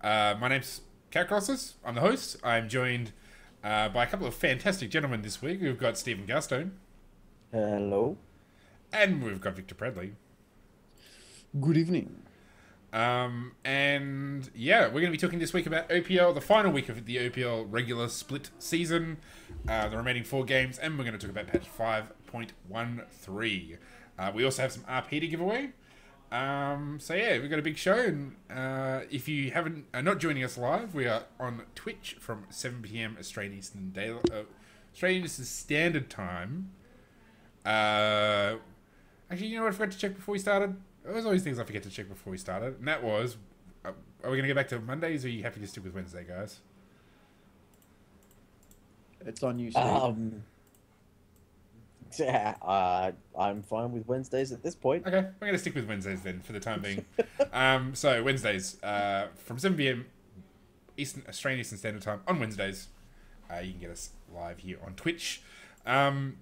My name's Cat Crosses. I'm the host. I'm joined by a couple of fantastic gentlemen this week. We've got Stephen Garstone. Hello. And we've got Victor Predley. Good evening. And yeah, we're going to be talking this week about OPL, the final week of the OPL regular split season, the remaining 4 games, and we're going to talk about patch 5.13. We also have some RP to give away. So yeah, we've got a big show, and if you are not joining us live, we are on Twitch from 7 p.m. Australian Eastern Standard Time. Actually, you know what I forgot to check before we started? There's always things I forget to check before we started, and that was, are we going to go back to Mondays, or are you happy to stick with Wednesday, guys? It's on you, Steve. I'm fine with Wednesdays at this point. Okay, we're going to stick with Wednesdays then, for the time being. So, Wednesdays, from 7 p.m. Australian Eastern Standard Time on Wednesdays, you can get us live here on Twitch. And,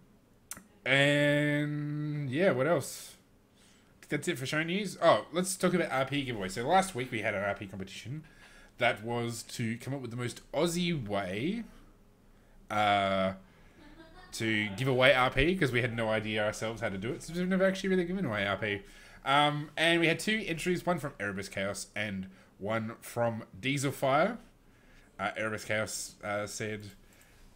yeah, what else? That's it for show news. Oh, let's talk about RP giveaway. So last week we had an RP competition that was to come up with the most Aussie way to give away RP, because we had no idea ourselves how to do it. So we've never actually really given away RP. And we had 2 entries, one from Erebus Chaos and one from Diesel Fire. Erebus Chaos said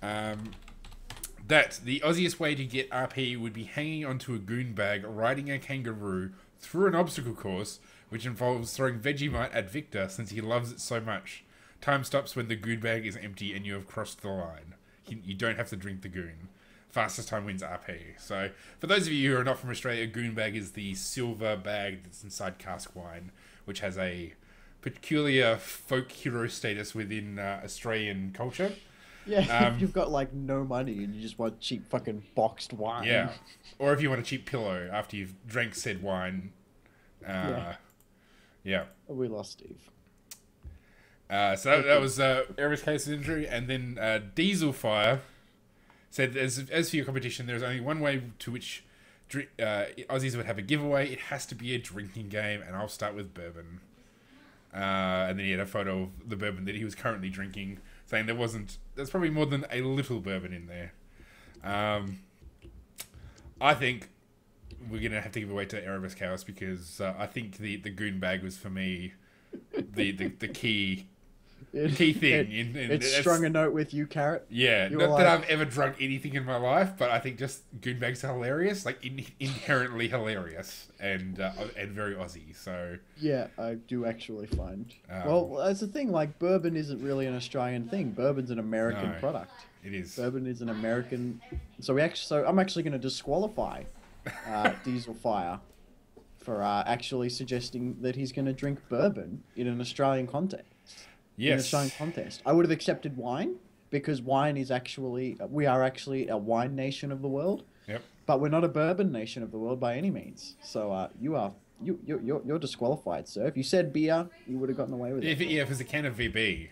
that the Aussiest way to get RP would be hanging onto a goon bag, riding a kangaroo through an obstacle course, which involves throwing Vegemite at Victor since he loves it so much. Time stops when the goon bag is empty and you have crossed the line. You don't have to drink the goon. Fastest time wins RP. So, for those of you who are not from Australia, a goon bag is the silver bag that's inside cask wine, which has a peculiar folk hero status within Australian culture. Yeah, if you've got like no money and you just want cheap fucking boxed wine. Yeah, or if you want a cheap pillow after you've drank said wine. Yeah. We lost Steve. So that was Erebus Chaos' injury, and then Diesel Fire said, as for your competition, there's only one way to which Aussies would have a giveaway. It has to be a drinking game, and I'll start with bourbon. And then he had a photo of the bourbon that he was currently drinking, saying there's probably more than a little bourbon in there. I think we're going to have to give away to Erebus Chaos, because I think the goon bag was, for me, the key thing. It's strung a note with you, Carrot. Yeah, not that I've ever drunk anything in my life, but I think just goon bags are hilarious, like inherently hilarious, and very Aussie. So yeah, I do actually find. Well, that's the thing. Like, bourbon isn't really an Australian thing. Bourbon's an American product. It is. Bourbon is an American. So I'm actually going to disqualify Diesel Fire for actually suggesting that he's going to drink bourbon in an Australian context. Yes. In an Australian contest. I would have accepted wine, because wine is we are actually a wine nation of the world. Yep. But we're not a bourbon nation of the world by any means. So you're disqualified, sir. If you said beer, you would have gotten away with it. If it was a can of VB.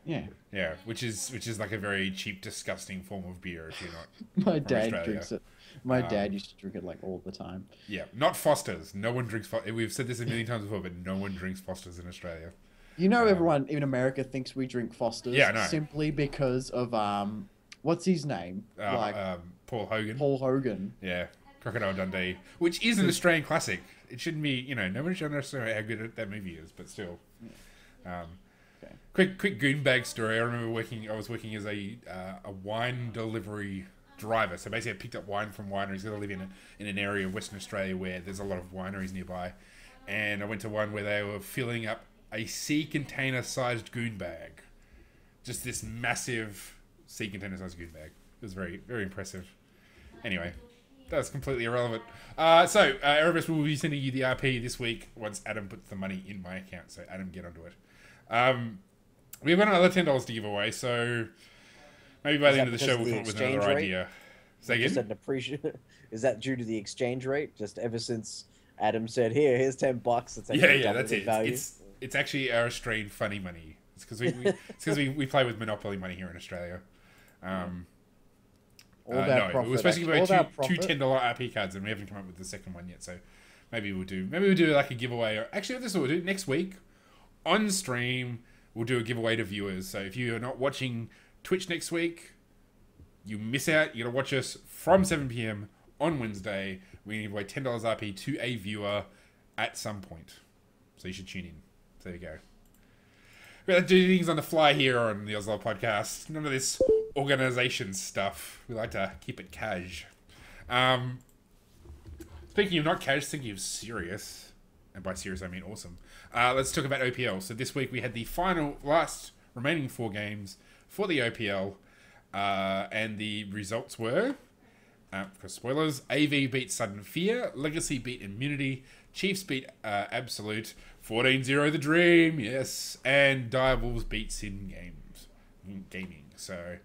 Yeah. Yeah, which is like a very cheap, disgusting form of beer if you're not. My dad drinks it. My dad used to drink it like all the time. Yeah, not Foster's. No one drinks. We've said this a million times before, but no one drinks Foster's in Australia. You know, everyone in America thinks we drink Foster's simply because of what's his name? Paul Hogan. Paul Hogan. Yeah, Crocodile Dundee, which is an Australian classic. It shouldn't be, nobody should understand how good that movie is, but still. Quick goon bag story. I remember I was working as a wine delivery driver. So basically, I picked up wine from wineries. I live in an area of Western Australia where there's a lot of wineries nearby, and I went to one where they were filling up a sea container sized goon bag. Just this massive sea container sized goon bag. It was very, very impressive. Anyway, that was completely irrelevant. So Erebus will be sending you the RP this week once Adam puts the money in my account. So Adam, get onto it. We've got another $10 to give away, so maybe by the end of the show we'll come up with another idea. Say again? Is that due to the exchange rate? Just ever since Adam said, here's $10. That's it. Value. It's actually our Australian funny money. It's because we play with Monopoly money here in Australia. No, we were supposed to give away two $10 RP cards, and we haven't come up with the second one yet. So maybe we'll do like a giveaway. Or actually, this is what we'll do next week on stream. we'll do a giveaway to viewers. So if you're not watching Twitch next week, you miss out. You got to watch us from 7 p.m. on Wednesday. We're going to give away $10 RP to a viewer at some point. So you should tune in. So there you go. We're going to do things on the fly here on the OzLoL podcast. None of this organization stuff. We like to keep it cash. Speaking of not cash, thinking of serious, and by serious I mean awesome. Let's talk about OPL. So this week we had the last remaining 4 games for the OPL, and the results were, for spoilers, AV beat Sudden Fear, Legacy beat Immunity, Chiefs beat Absolute, 14-0 The Dream, yes, and Direwolves beat Sin Gaming. So,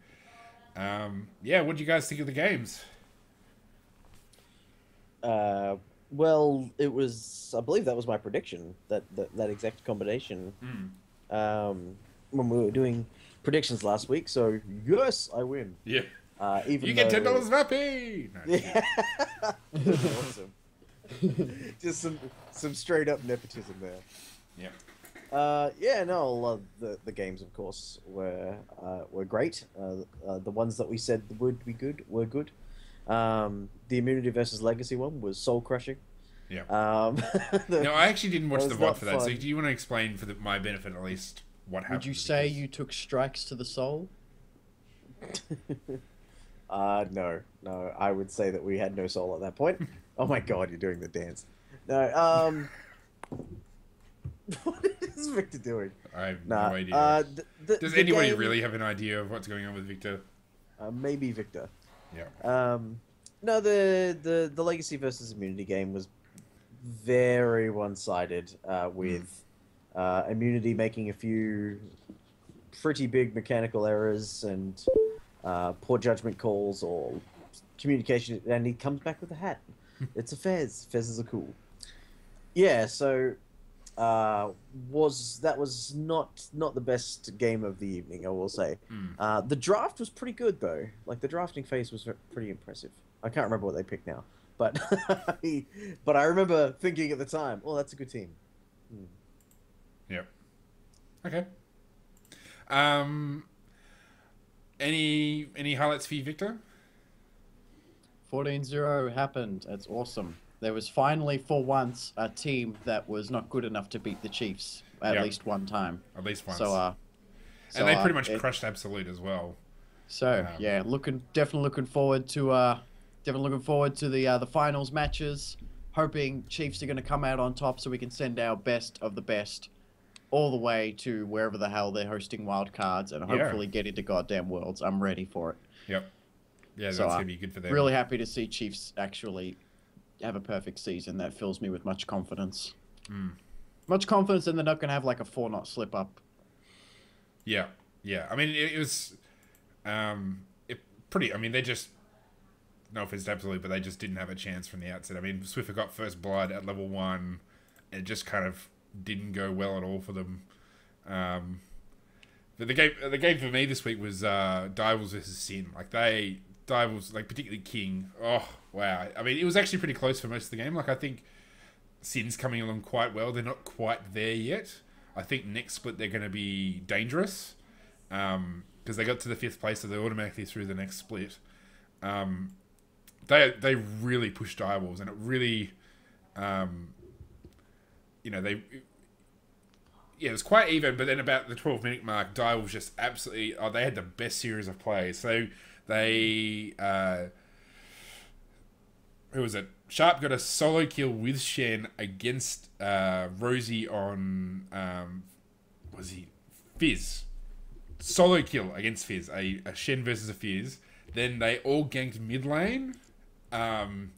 yeah, what do you guys think of the games? Well, it was. I believe that was my prediction. That exact combination. When we were doing predictions last week. So yes, I win. Yeah. Even you get $10 happy. No, yeah. Awesome. Just some straight up nepotism there. Yeah. Yeah. No, the games, of course, were great. The ones that we said would be good were good. The Immunity versus Legacy one was soul crushing. Yeah. No, I actually didn't watch the VOD for that. fun. So do you want to explain for my benefit at least what happened? Would you say you took strikes to the soul? No. I would say that we had no soul at that point. Oh my god, you're doing the dance. No. What is Victor doing? I have no idea. Does the anybody game, really have an idea of what's going on with Victor? Maybe Victor. Yeah. No, the Legacy versus Immunity game was very one-sided, with Immunity making a few pretty big mechanical errors and poor judgment calls or communication, and he comes back with a hat. It's a Fez. Fezes are cool. Yeah, so was not the best game of the evening, I will say. The draft was pretty good though. Like the drafting phase was pretty impressive. I can't remember what they picked now, but but I remember thinking at the time, "Oh, that's a good team." Yep. Okay. Any highlights for you, Victor? 14-0 happened. That's awesome. There was finally, for once, a team that was not good enough to beat the Chiefs at least one time. At least once. So, and they pretty much crushed Absolute as well. So yeah, definitely looking forward to the finals matches. Hoping Chiefs are going to come out on top so we can send our best of the best all the way to wherever the hell they're hosting wild cards and hopefully get into goddamn Worlds. I'm ready for it. Yep. Yeah, that's going to be good for them. Really happy to see Chiefs actually have a perfect season. That fills me with much confidence. Much confidence that they're not going to have like a 4-0 slip up. Yeah. Yeah. I mean, it was they just, no offense to Absolute, but they just didn't have a chance from the outset. I mean, Swiffer got first blood at level 1. And it just kind of didn't go well at all for them. But the game for me this week was Direwolves versus Sin. Like Direwolves, like particularly King. Oh wow! I mean, it was actually pretty close for most of the game. Like I think Sin's coming along quite well. They're not quite there yet. I think next split they're going to be dangerous because they got to the 5th place, so they're automatically through the next split. They really pushed Direwolves, and it really, it was quite even, but then about the 12-minute mark, Direwolves just absolutely, they had the best series of plays. So they, who was it? Sharp got a solo kill with Shen against Rosie on, Fizz. Solo kill against Fizz, a Shen versus a Fizz. Then they all ganked mid lane, and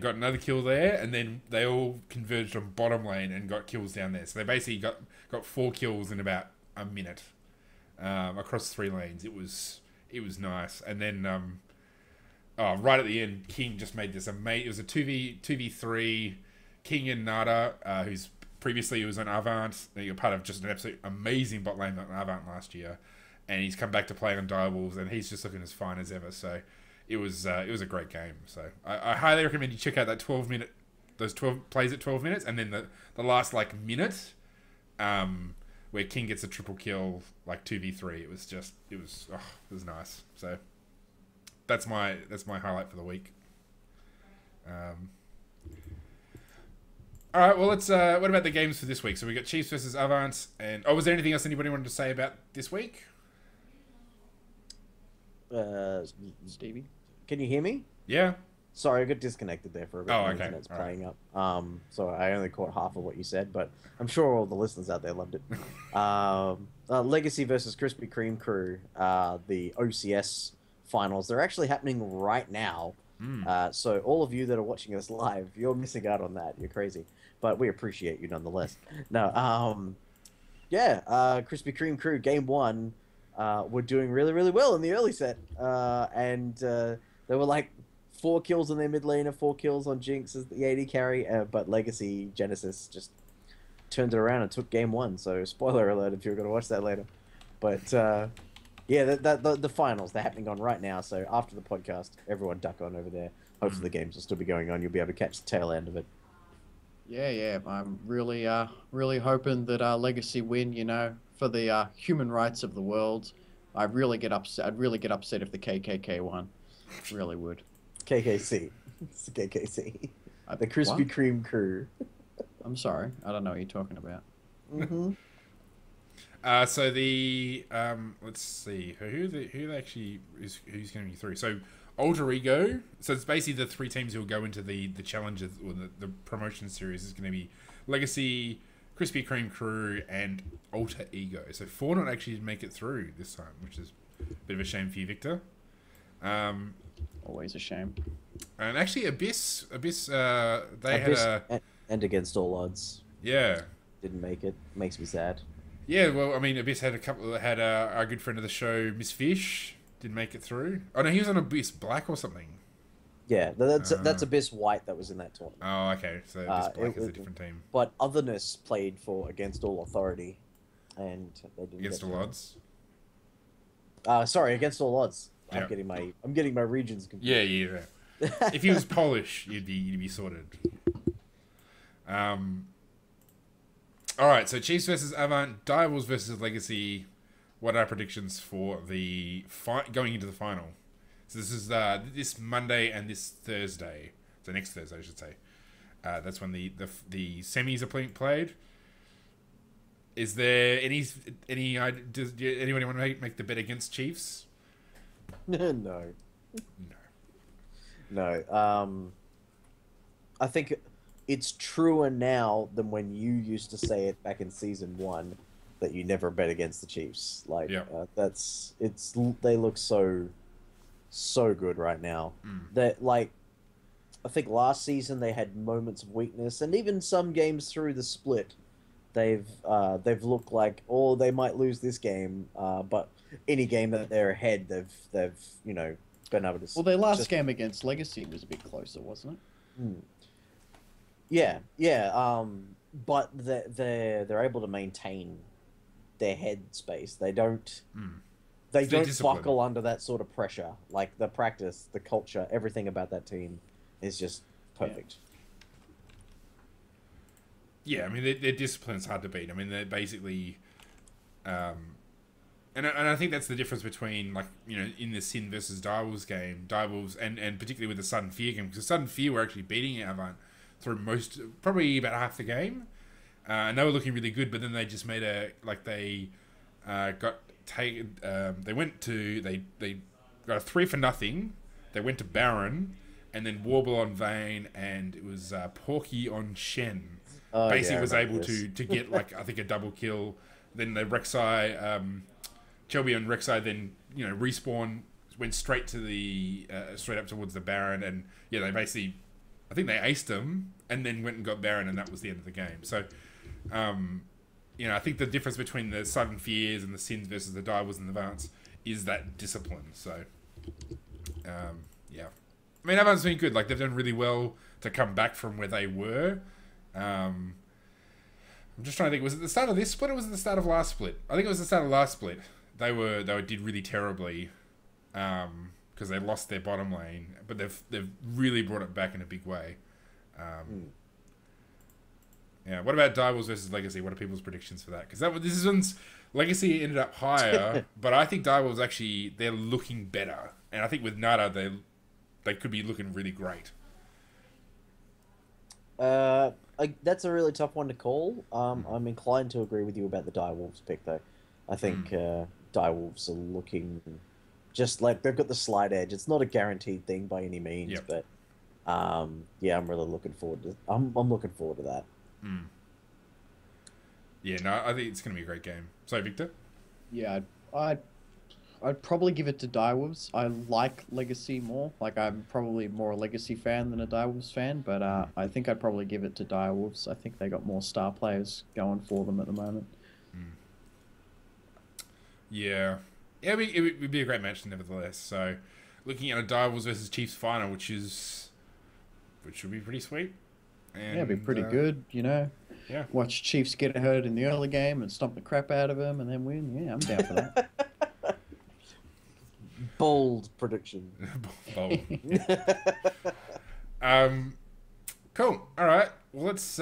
got another kill there, and then they all converged on bottom lane and got kills down there. So they basically got 4 kills in about a minute across 3 lanes. It was nice. And then right at the end, King just made this amazing. It was a 2v3. King and Nada, who's previously he was on Avant. You're part of just an absolute amazing bot lane on Avant last year, and he's come back to play on Direwolves, and he's just looking as fine as ever. So. It was a great game, so I highly recommend you check out that 12 plays at 12 minutes, and then the last minute where King gets a triple kill, like 2v3. It was nice. So that's my highlight for the week. All right, well, let's. What about the games for this week? So we got Chiefs versus Avants, and was there anything else anybody wanted to say about this week? Stevie? Can you hear me? Yeah. Sorry, I got disconnected there for a bit. Oh, My okay. internet's All playing up. So I only caught half of what you said, but I'm sure all the listeners out there loved it. Legacy versus Krispy Kreme crew, the OCS finals. They're actually happening right now. So all of you that are watching us live, you're missing out on that. You're crazy, but we appreciate you nonetheless. No, Krispy Kreme crew game 1 were doing really, really well in the early set, and they were like 4 kills on their mid laner, 4 kills on Jinx as the AD carry, but Legacy Genesis just turned it around and took game 1. So spoiler alert if you're going to watch that later. But the finals, they're happening on right now. So after the podcast, everyone duck on over there. Hopefully the games will still be going on. You'll be able to catch the tail end of it. Yeah. I'm really hoping that Legacy win. You know, for the human rights of the world. I'd really get upset if the KKK won. Really would. KKC. It's the KKC. The Krispy Kreme crew. I'm sorry. I don't know what you're talking about. Mm-hmm. So the let's see who's going to be through. So Alter Ego. So it's basically the 3 teams who will go into the challenges or the promotion series is going to be Legacy, Krispy Kreme crew, and Alter Ego. So 4 not actually make it through this time, which is a bit of a shame for you, Victor. Always a shame. And actually, Abyss, they had and against all odds. Yeah. Didn't make it. Makes me sad. Yeah, well, I mean, Abyss had our good friend of the show, Miss Fish, didn't make it through. Oh no, he was on Abyss Black or something. Yeah, that's Abyss White that was in that tournament. Oh, okay. So Abyss Black is a different team. But Otherness played for Against All Authority, and they didn't Against All Odds. Sorry, Against All Odds. Yeah. I'm getting my regions confused. Yeah. If he was Polish, you'd be sorted. All right, so Chiefs versus Avant, Direwolves versus Legacy. What are our predictions for the going into the final? So this is this Monday and this Thursday. So next Thursday, I should say. That's when the semis are played. Is there any? Does anybody want to make the bet against Chiefs? No. I think it's truer now than when you used to say it back in season 1 that you never bet against the Chiefs. Like, they look so good right now. That, like, I think last season they had moments of weakness, and even some games through the split, they've looked like, oh, they might lose this game, but any game that they're ahead, they've been able to. Well, their last game against Legacy was a bit closer, wasn't it? Yeah. But they're able to maintain their head space. They don't. They don't buckle under that sort of pressure. Like the practice, the culture, everything about that team is just perfect. Yeah, I mean their discipline's hard to beat. I mean they're basically, and I think that's the difference between, like, in the Sin versus Direwolves game, Direwolves and particularly with the Sudden Fear game, because Sudden Fear were actually beating Avant through probably about half the game, and they were looking really good. But then they just made they got taken. They got a 3-0. They went to Baron, and then Warble on Vayne, and it was Porky on Shen. Basically was able to get I think a double kill. Then the Rek'Sai, Chelby and Rek'Sai then respawn, went straight to the straight up towards the Baron, and they basically, I think they aced them and then went and got Baron, and that was the end of the game. So, I think the difference between the Sudden Fears and the Sins versus the Direwolves and the Avants is that discipline. So, I mean, Avant's been good. Like, they've done really well to come back from where they were. I'm just trying to think. Was it the start of this split or was it the start of last split? I think it was the start of last split. They did really terribly because they lost their bottom lane, but they've really brought it back in a big way. Yeah. What about Direwolves versus Legacy? What are people's predictions for that? Because this one's Legacy ended up higher, but I think Direwolves actually they're looking better, and I think with Nada they could be looking really great. That's a really tough one to call. I'm inclined to agree with you about the Direwolves pick, though. I think Direwolves are looking just like they've got the slight edge. It's not a guaranteed thing by any means, but yeah, I'm really looking forward to. I'm looking forward to that. Mm. Yeah, no, I think it's going to be a great game. So, Victor? Yeah, I'd probably give it to Direwolves. I like Legacy more. Like, I'm probably more a Legacy fan than a Direwolves fan, but I think I'd probably give it to Direwolves. I think they got more star players going for them at the moment. Mm. Yeah. Yeah, it would be a great match nevertheless. So, looking at a Direwolves versus Chiefs final, which would be pretty sweet. And, yeah, it'd be pretty good, you know. Yeah. Watch Chiefs get hurt in the early game and stomp the crap out of them and then win. Yeah, I'm down for that. Bold prediction. Bold. Cool. All right. Well, let's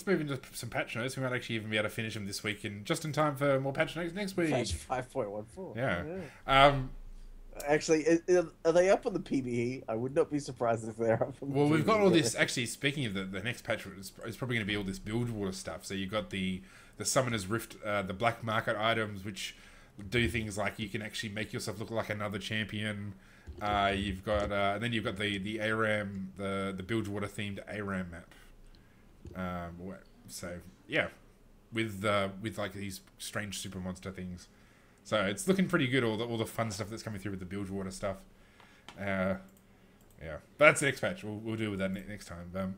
move into some patch notes. We might actually even be able to finish them this week, and just in time for more patch notes next week. Patch 5.14. Yeah. Actually, are they up on the PBE? I would not be surprised if they're up on the PBE. Well, we've got all this. Actually, speaking of the next patch, is probably going to be all this build water stuff. So you've got the Summoner's Rift, the black market items, which do things like you can actually make yourself look like another champion. You've got then you've got the ARAM, the build water themed ARAM map. So yeah, with like these strange super monster things. So it's looking pretty good. All the fun stuff that's coming through with the build water stuff. Yeah, but that's the next patch. We'll deal with that next time.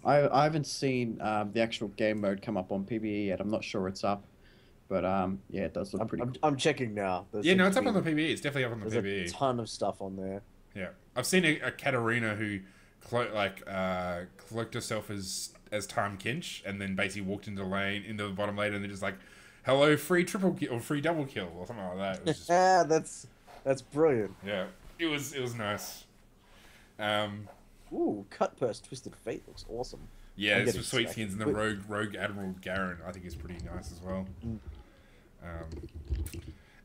I haven't seen the actual game mode come up on PBE yet. I'm not sure it's up, but yeah, it does look pretty cool. I'm checking now. No, it's up on the PBE. It's definitely up on the PBE. There's a ton of stuff on there. Yeah, I've seen a Katarina who cloaked herself as Time Kinch, and then basically walked into the bottom lane, and then just like, hello, free triple kill or free double kill or something like that. It was just, that's brilliant. Yeah, it was nice. Ooh, Cut Purse Twisted Fate looks awesome. Yeah, there's some sweet skins, and the Rogue Admiral Garen I think is pretty nice as well.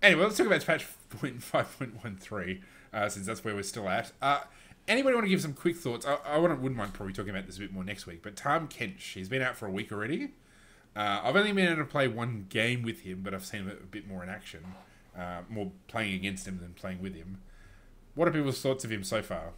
Anyway, let's talk about patch 5.13 since that's where we're still at. Anybody want to give some quick thoughts? I wouldn't mind probably talking about this a bit more next week. But Tom Kench, he's been out for a week already. I've only been able to play one game with him, but I've seen him a bit more in action. More playing against him than playing with him. What are people's thoughts of him so far?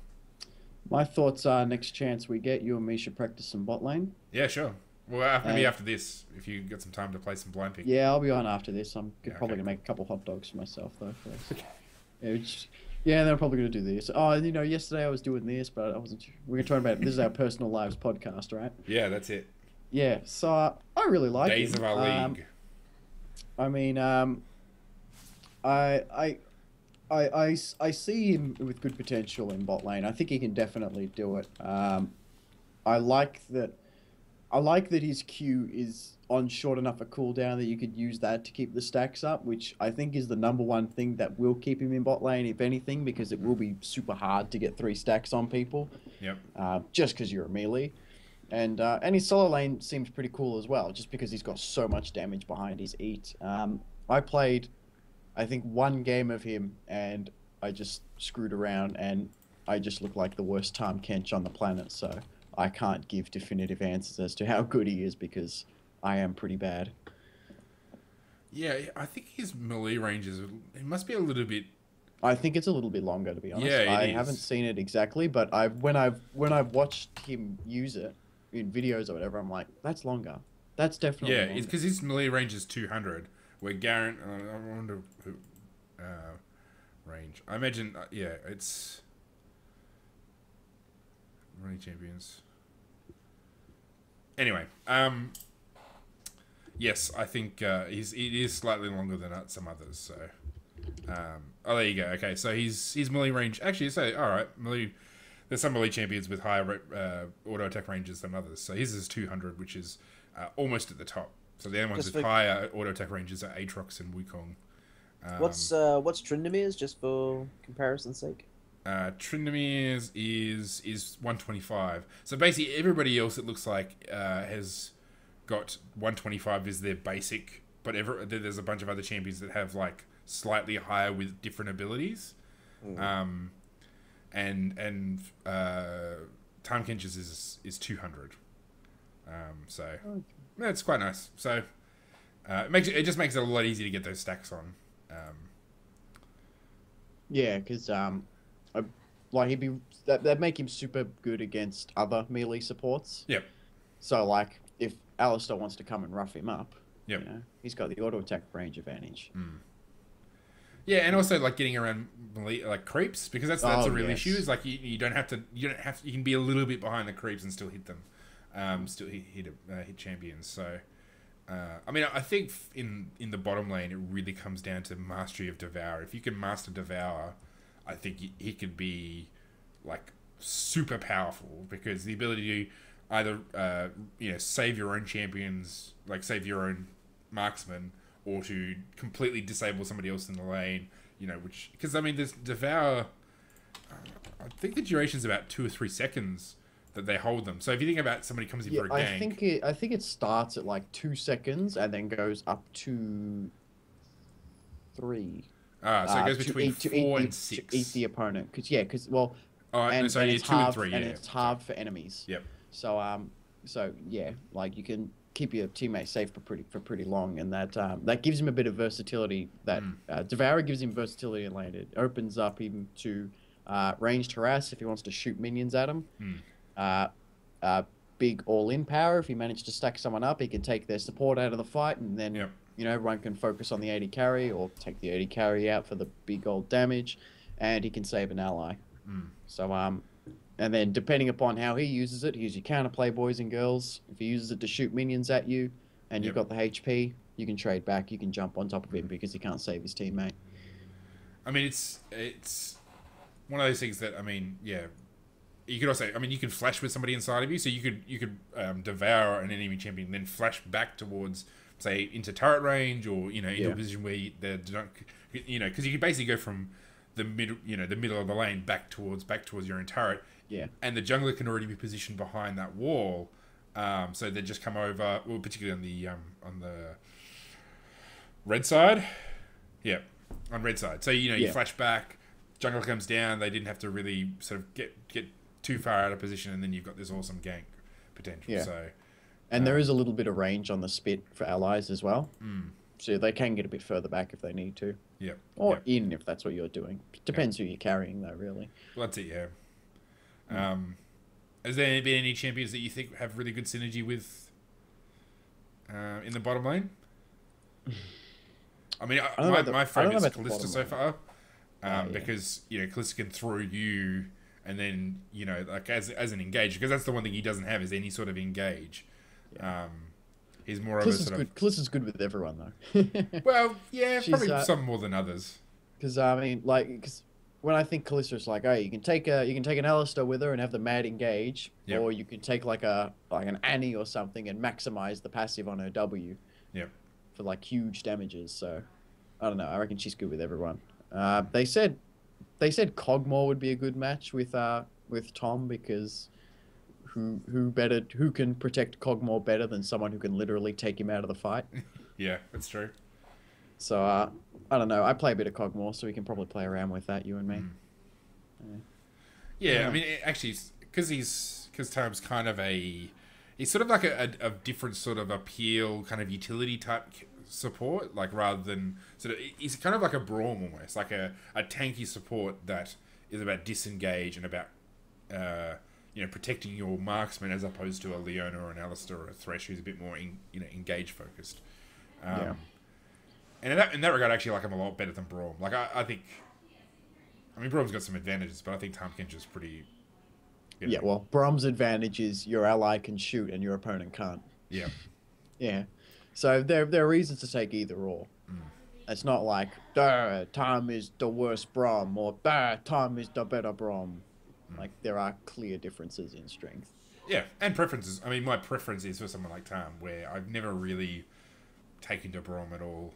My thoughts are next chance we get, you and me should practice some bot lane. Yeah, sure. Well, maybe after this, if you got some time to play some blind pick. Yeah, I'll be on after this. I'm probably going to make a couple hot dogs for myself, though, first. Yeah, then I'm probably going to do this. Oh, you know, yesterday I was doing this, but I wasn't sure. We're talking about, this is our personal lives podcast, right? Yeah, that's it. Yeah, so I really like it. Days of our league. I mean, I see him with good potential in bot lane. I think he can definitely do it. I like that his Q is on short enough a cooldown that you could use that to keep the stacks up, which I think is the number one thing that will keep him in bot lane, if anything, because it will be super hard to get 3 stacks on people. Yep. Just because you're a melee. And his solo lane seems pretty cool as well, just because he's got so much damage behind his eat. I played, I think, 1 game of him, and I just screwed around, and I just look like the worst Tahm Kench on the planet, so I can't give definitive answers as to how good he is, because I am pretty bad. Yeah, I think his melee range it must be a little bit... I think it's a little bit longer, to be honest. Yeah, I haven't seen it exactly, but when I've watched him use it in videos or whatever, I'm like, that's longer. That's definitely longer. It's because his melee range is 200, where Garen... I wonder who... range. I imagine... it's... Running champions. Anyway, yes, I think it is slightly longer than some others. So, there you go. Okay, so his melee range. Actually, all right, melee. There's some melee champions with higher auto attack ranges than others. So his is 200, which is almost at the top. So the other ones with higher auto attack ranges are Aatrox and Wukong. What's Tryndamere's, just for comparison's sake? Tryndamere's is 125. So basically, everybody else, it looks like, has got 125 as their basic, but there's a bunch of other champions that have like slightly higher with different abilities. And Time Kench's is 200. So yeah, it's quite nice. So it just makes it a lot easier to get those stacks on. Yeah, because like that'd make him super good against other melee supports. Yep. So like if Alistair wants to come and rough him up, Yep. you know, he's got the auto attack range advantage. Yeah, and also like getting around like creeps, because that's a real yes. issue. Is like you can be a little bit behind the creeps and still hit them, still hit champions. So I mean, I think in the bottom lane it really comes down to mastery of Devour. If you can master Devour, I think he could be like super powerful, because the ability to either save your own champions, like save your own marksman, or to completely disable somebody else in the lane, which, because I mean, there's Devour, I think the duration's about 2 or 3 seconds that they hold them. So if you think about somebody comes in for a gank, I think it starts at like 2 seconds and then goes up to 3. So it goes between 4 and 6 to eat the opponent, because it's 2 and 2 and 3, and it's halved for enemies. Yep. So yeah, like you can keep your teammates safe for pretty long, and that gives him a bit of versatility. That Devour gives him versatility in lane. It opens up him to ranged harass if he wants to shoot minions at him. Big all-in power if he managed to stack someone up. He can take their support out of the fight, and then everyone can focus on the AD carry, or take the AD carry out for the big old damage, and he can save an ally. So and then depending upon how he uses it, here's your counterplay, boys and girls. If he uses it to shoot minions at you, and you've got the HP, you can trade back. You can jump on top of him because he can't save his teammate. I mean, it's one of those things that, I mean, yeah. You could also, I mean, you can flash with somebody inside of you, so you could devour an enemy champion, then flash back towards, say, into turret range, or into a position where they don't, because you can basically go from the middle of the lane back towards your own turret. Yeah. And the jungler can already be positioned behind that wall, so they just come over, well, particularly on the red side. Yeah, on red side. So you flash back, jungler comes down. They didn't have to really sort of get too far out of position, and then you've got this awesome gank potential. Yeah. So, and there is a little bit of range on the spit for allies as well. So they can get a bit further back if they need to. Yep. Or in, if that's what you're doing. Depends who you're carrying, though, really. Well, that's it, yeah. Has there been any champions that you think have really good synergy with in the bottom lane? I mean, my favourite is Kalista so far, because Kalista can throw you, and then like as an engage, because that's the one thing he doesn't have, is any sort of engage. He's more of a sort of... Kalista's good with everyone, though. Well, yeah, probably some more than others. Because I mean, because when I think Kalista, it's like, oh, you can take an Alistair with her and have the mad engage, or you can take like an Annie or something and maximize the passive on her W. Yep. For like huge damages. So I don't know. I reckon she's good with everyone. They said Cogmore would be a good match with Tom, because who can protect Cogmore better than someone who can literally take him out of the fight? Yeah, that's true. So I don't know. I play a bit of Cogmore, so we can probably play around with that, you and me. Yeah, I mean, actually, because Tom's kind of he's sort of like a different sort of appeal, kind of utility type support, like rather than he's kind of like a Braum almost, like a tanky support that is about disengage and about protecting your marksman, as opposed to a Leona or an Alistair or a Thresh who's a bit more engage focused. And in that regard, I actually like him a lot better than Braum. Like I think, I mean, Braum's got some advantages, but I think Tahm Kench is pretty. Yeah, well, Braum's advantage is your ally can shoot and your opponent can't. Yeah. Yeah. So there are reasons to take either or. It's not like, Tahm is the worst Braum, or Tahm is the better Braum. Like, there are clear differences in strength. Yeah, and preferences. I mean, my preference is for someone like Tahm, where I've never really taken to Braum at all.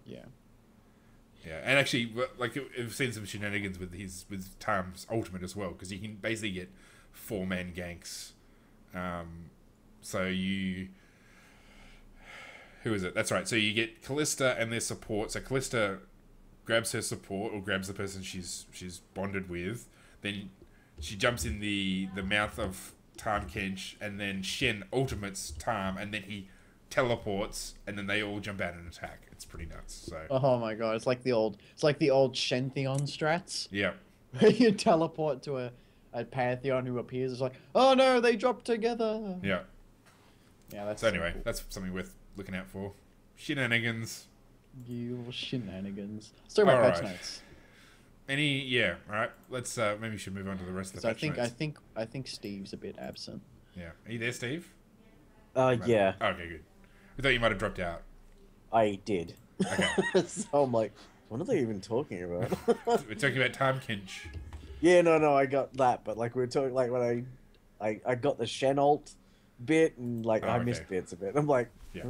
Yeah, and actually, like, I've seen some shenanigans with Tahm's ultimate as well, because you can basically get 4-man ganks. So you, who is it? That's right. So you get Callista and their support. So Callista grabs her support or grabs the person she's bonded with. Then she jumps in the mouth of Tahm Kench, and then Shen ultimates Tahm, and then he teleports, and then they all jump out and attack. It's pretty nuts. So Oh my god, it's like the old Shentheon strats. yeah, You teleport to a Pantheon who appears. It's like, oh no, they dropped together. yeah. Yeah, that's So anyway, cool. that's something worth looking out for. Shenanigans. You little shenanigans. Let's talk about patch Alright. notes. Yeah. All right. Let's maybe we should move on to the rest of the So patch notes. I think Steve's a bit absent. Yeah. Are you there, Steve? Yeah, Oh, okay, good. We thought you might have dropped out. I did. Okay. So I'm like, what are they even talking about? We're talking about Tahm Kench. Yeah, no, I got that, but like we were talking, like when I got the Shen ult bit, and like I okay. missed bits of it. I'm like, Yeah.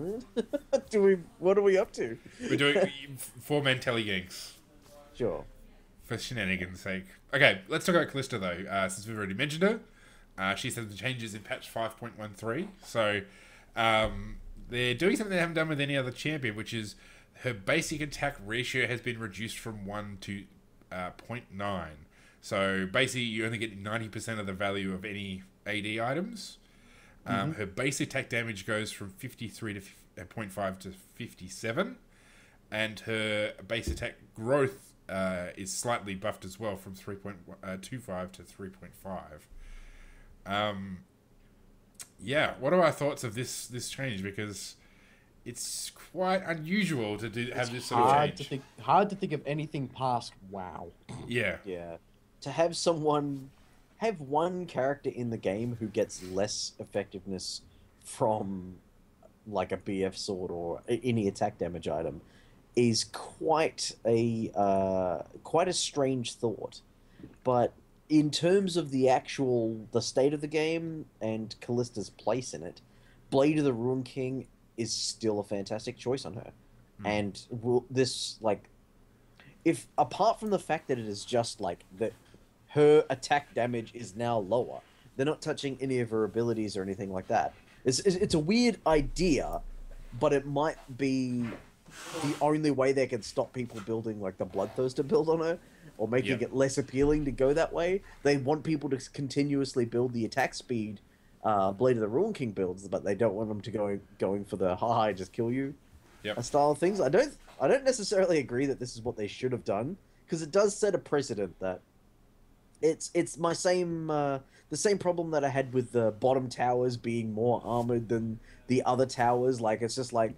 what are we up to? We're doing 4-man teleganks Sure. for shenanigans' sake. Okay, let's talk about Callista though. Since we've already mentioned her, she said the changes in patch 5.13. So they're doing something they haven't done with any other champion, which is her basic attack ratio has been reduced from 1 to 0.9. So basically, you only get 90% of the value of any AD items. Her base attack damage goes from 53 to 0.5 to 57, and her base attack growth is slightly buffed as well from 3.25 to 3.5. Yeah, what are our thoughts of this change? Because it's quite unusual to have this sort of change. Hard to think of anything past WoW. Yeah, Yeah. To have one character in the game who gets less effectiveness from like a BF sword or any attack damage item is quite a strange thought. But in terms of the state of the game and Callista's place in it, Blade of the Ruin King is still a fantastic choice on her. And if apart from the fact that it is just like that, her attack damage is now lower. They're not touching any of her abilities or anything like that. It's a weird idea, but it might be the only way they can stop people building like the Bloodthirster build on her, or making it less appealing to go that way. They want people to continuously build the attack speed Blade of the Ruin King builds, but they don't want them to going for the I just kill you style of things. I don't necessarily agree that this is what they should have done, because it does set a precedent that it's my the same problem that I had with the bottom towers being more armored than the other towers. Like, it's just like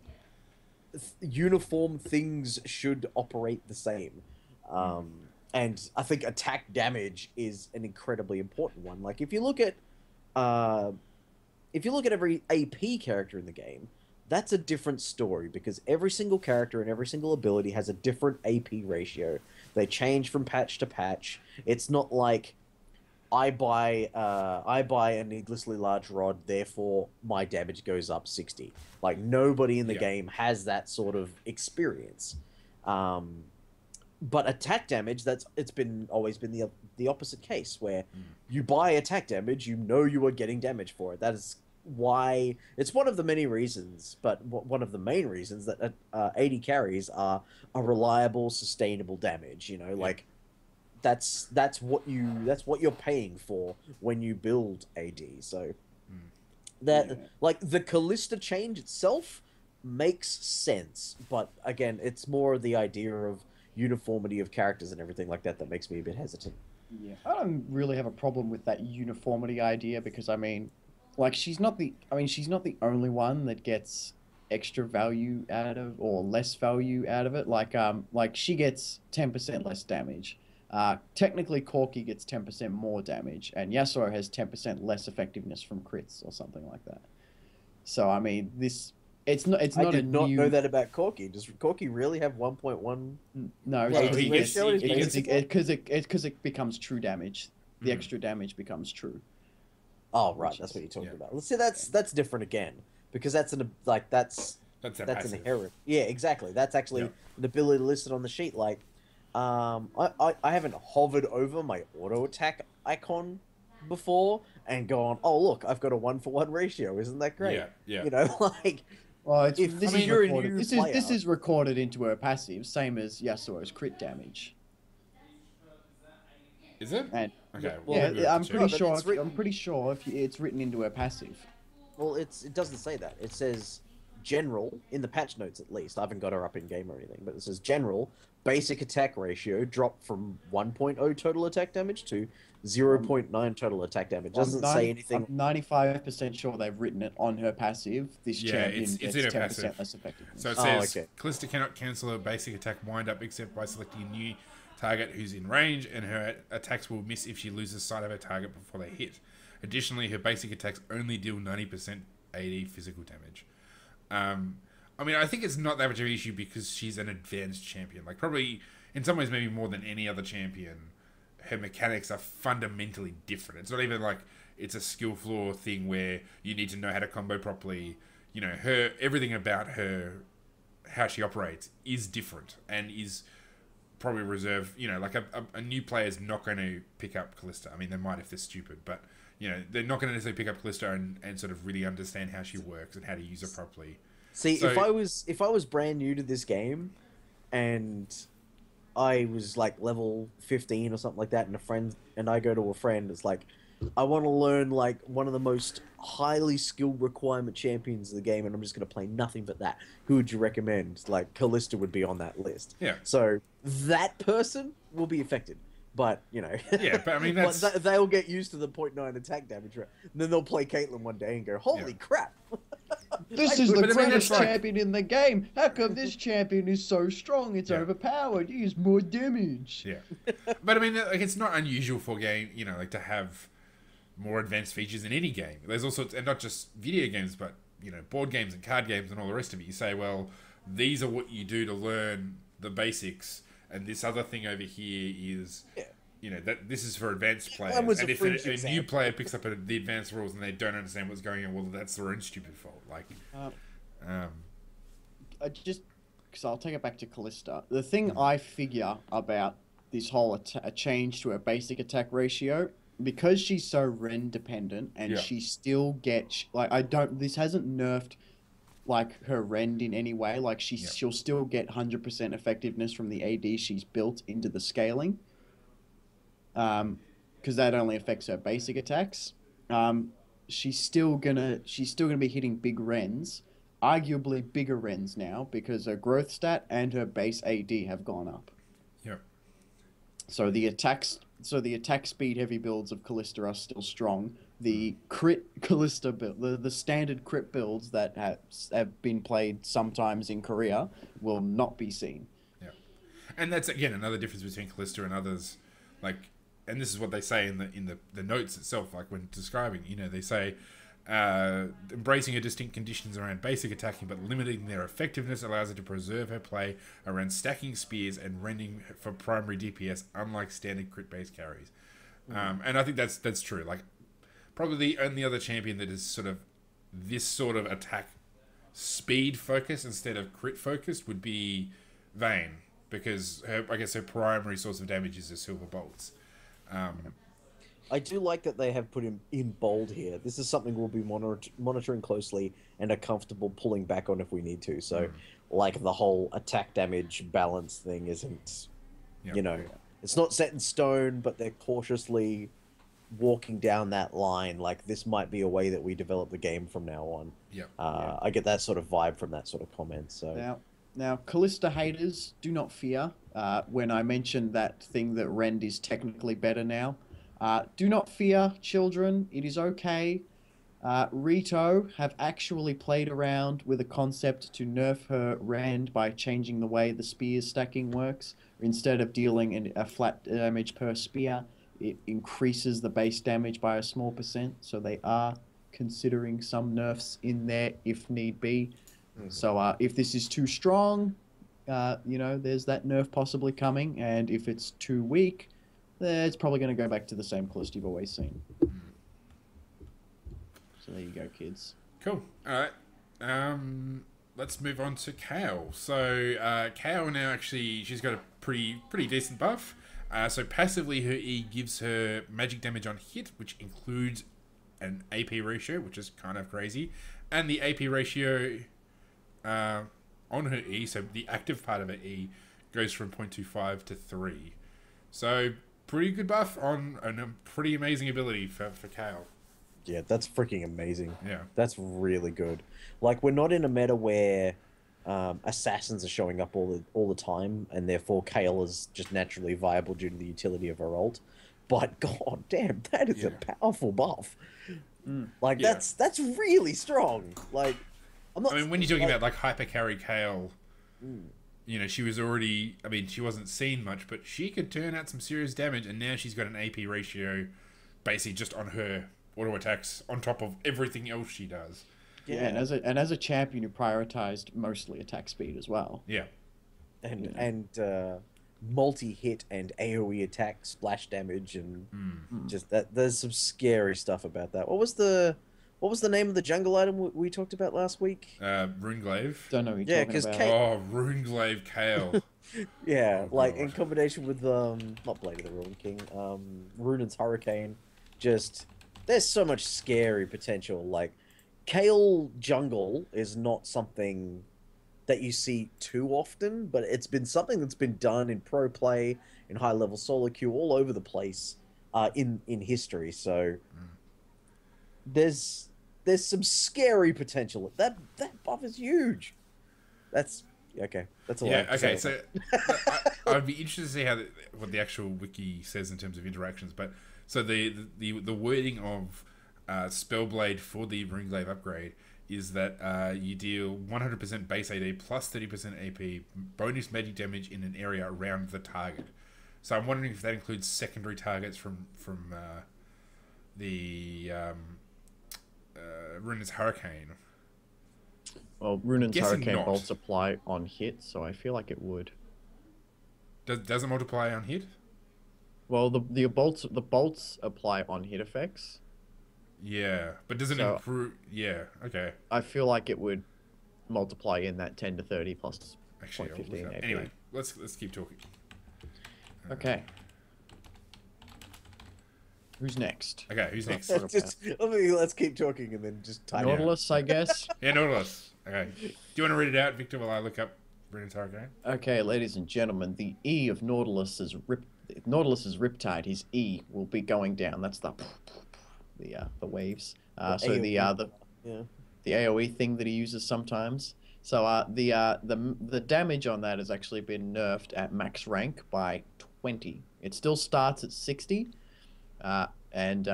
uniform things should operate the same. And I think attack damage is an incredibly important one. Like, if you look at every AP character in the game, that's a different story, because every single character and every single ability has a different AP ratio. They change from patch to patch. It's not like I buy a needlessly large rod, therefore my damage goes up 60. Like, nobody in the game has that sort of experience. But attack damage, always been the opposite case, where you buy attack damage, you know you are getting damage for it. That is why it's one of the many reasons, but one of the main reasons that AD carries are a reliable, sustainable damage. You know, like that's what you're paying for when you build AD. So like the Callista change itself makes sense, but again, it's more the idea of uniformity of characters and everything like that makes me a bit hesitant. Yeah, I don't really have a problem with that uniformity idea, because I mean, like, she's not the only one that gets extra value out of, or less value out of it. Like she gets 10% less damage. Technically, Corki gets 10% more damage, and Yasuo has 10% less effectiveness from crits or something like that. So I mean, it's not. I did not know that about Corki. Does Corki really have 1.1? No, because it becomes true damage. The extra damage becomes true. Oh, right, that's what you're talking about. Let's see, that's different again, because that's that's an inherent. Yeah, exactly. That's actually an ability listed on the sheet. Like, I haven't hovered over my auto attack icon before and gone, oh look, I've got a 1-for-1 ratio. Isn't that great? Yeah. You know, like Well, If this I is mean, you're a recorded. new This player, is recorded into her passive, same as Yasuo's crit damage. Is it? And Okay. well, Maybe we have to I'm check. pretty No, but sure. it's written. I'm pretty sure if it's written into her passive. Well, it doesn't say that. It says general in the patch notes at least. I haven't got her up in game or anything, but it says general basic attack ratio dropped from 1.0 total attack damage to 0.9 total attack damage. It doesn't say anything. I'm 95% sure they've written it on her passive. This Yeah, champion it's gets in her 10% passive. less effectiveness. So it Oh, says okay. Callista cannot cancel a basic attack wind up except by selecting a new target who's in range, and her attacks will miss if she loses sight of her target before they hit. Additionally, her basic attacks only deal 90% AD physical damage. I mean, I think it's not that much of an issue because she's an advanced champion. Like, probably, in some ways, maybe more than any other champion, her mechanics are fundamentally different. It's not even like it's a skill floor thing where you need to know how to combo properly. You know, everything about her, how she operates, is different and is probably reserved. You know, like a new player is not going to pick up Callista. I mean, they might if they're stupid, but you know, they're not going to necessarily pick up Callista and sort of really understand how she works and how to use her properly. See, So- if I was brand new to this game, and I was like level 15 or something like that, and I go to a friend, it's like, I want to learn like one of the most highly skilled requirement champions of the game, and I'm just going to play nothing but that. Who would you recommend? Like, Callista would be on that list. Yeah. So that person will be affected. But, you know. Yeah, but I mean, but that's... they'll get used to the 0.9 attack damage. And then they'll play Caitlyn one day and go, holy Yeah. crap. This is the But I mean, greatest that's like- champion in the game. How come this champion is so strong? It's Yeah. overpowered. He has more damage. Yeah, but I mean, like, it's not unusual for game, you know, like to have more advanced features in any game. There's also, and not just video games, but you know, board games and card games and all the rest of it. You say, well, these are what you do to learn the basics, and this other thing over here is, you know, that this is for advanced players. was And a if fringe a new example. player picks up the advanced rules and they don't understand what's going on, well, that's their own stupid fault. Like, I just because I'll take it back to Callista. The thing I figure about this whole a change to her basic attack ratio, because she's so Ren dependent and Yeah. she still gets like this hasn't nerfed like her Rend in any way. Like she'll still get 100% effectiveness from the AD she's built into the scaling. Because that only affects her basic attacks. She's still gonna be hitting big Rens, arguably bigger Rens now because her growth stat and her base AD have gone up. yeah, So the attack speed heavy builds of Callista are still strong. The crit Callista build, the standard crit builds that have been played sometimes in Korea will not be seen. yeah, and that's again another difference between Callista and others. Like, and this is what they say in the notes itself. Like when describing, you know, they say embracing her distinct conditions around basic attacking, but limiting their effectiveness allows her to preserve her play around stacking spears and rending for primary DPS, unlike standard crit-based carries. And I think that's true. Like, probably the only other champion that is sort of this sort of attack speed focused instead of crit focused would be Vayne, because I guess her primary source of damage is her silver bolts. I do like that they have put him in bold here. This is something we'll be monitoring closely and are comfortable pulling back on if we need to. So, like, the whole attack damage balance thing isn't, you know, it's not set in stone, but they're cautiously walking down that line. Like, this might be a way that we develop the game from now on. I get that sort of vibe from that sort of comment. So Now, Callista haters, do not fear when I mentioned that thing that Rend is technically better now. Do not fear, children. It is okay. Rito have actually played around with a concept to nerf her Rend by changing the way the spear stacking works. Instead of dealing a flat damage per spear, it increases the base damage by a small percent. So they are considering some nerfs in there if need be. So if this is too strong, you know, there's that nerf possibly coming. And if it's too weak, it's probably going to go back to the same Callista you've always seen. So there you go, kids. Cool. All right. Let's move on to Kale. So Kale now actually, she's got a pretty decent buff. So passively, her E gives her magic damage on hit, which includes an AP ratio, which is kind of crazy. And the AP ratio uh, on her E, so the active part of her E goes from 0.25 to 3. So pretty good buff on a pretty amazing ability for Kale. Yeah, that's freaking amazing. Yeah. That's really good. Like, we're not in a meta where assassins are showing up all the time, and therefore Kale is just naturally viable due to the utility of her ult. But god damn, that is a powerful buff. Like that's really strong. Like, I'm not. I mean, when you're talking about like hyper carry Kale, you know, she was already. I mean, she wasn't seen much, but she could turn out some serious damage, and now she's got an AP ratio, basically just on her auto attacks on top of everything else she does. Yeah, and as a champion who prioritized mostly attack speed as well. Yeah, and multi-hit and AoE attack splash damage and just that. There's some scary stuff about that. What was the name of the jungle item we talked about last week? Runeglaive. Don't know what you're talking about. Oh, Runeglaive Kale. Yeah, like in combination with not Blade of the Ruin King, Runan's Hurricane. Just there's so much scary potential. Like, Kale jungle is not something that you see too often, but it's been something that's been done in pro play, in high level solo queue, all over the place in history. So there's some scary potential. That buff is huge. That's okay. That's all. Yeah. Okay. So I'd be interested to see what the actual wiki says in terms of interactions. But so the wording of Spellblade for the Runeglaive upgrade is that you deal 100% base AD plus 30% AP bonus magic damage in an area around the target. So I'm wondering if that includes secondary targets from the Runan's Hurricane. Well, Runan's Guessing Hurricane not. bolts apply on hit, so I feel like it would. Does it multiply on hit? Well, the bolts apply on hit effects. Yeah, but does it improve? Yeah, okay. I feel like it would multiply in that 10 to 30 plus Actually, I'll look 0.15 it up. AP. Anyway, let's keep talking. Okay. Who's next? Okay, who's next? Let's keep talking and then just type. Nautilus, I guess. Yeah, Nautilus. Okay. Do you want to read it out, Victor, while I look up Runan's Hurricane? Okay, ladies and gentlemen, the E of Nautilus's Riptide, his E will be going down. That's the waves. So the AoE thing that he uses sometimes. So the damage on that has actually been nerfed at max rank by 20. It still starts at 60, and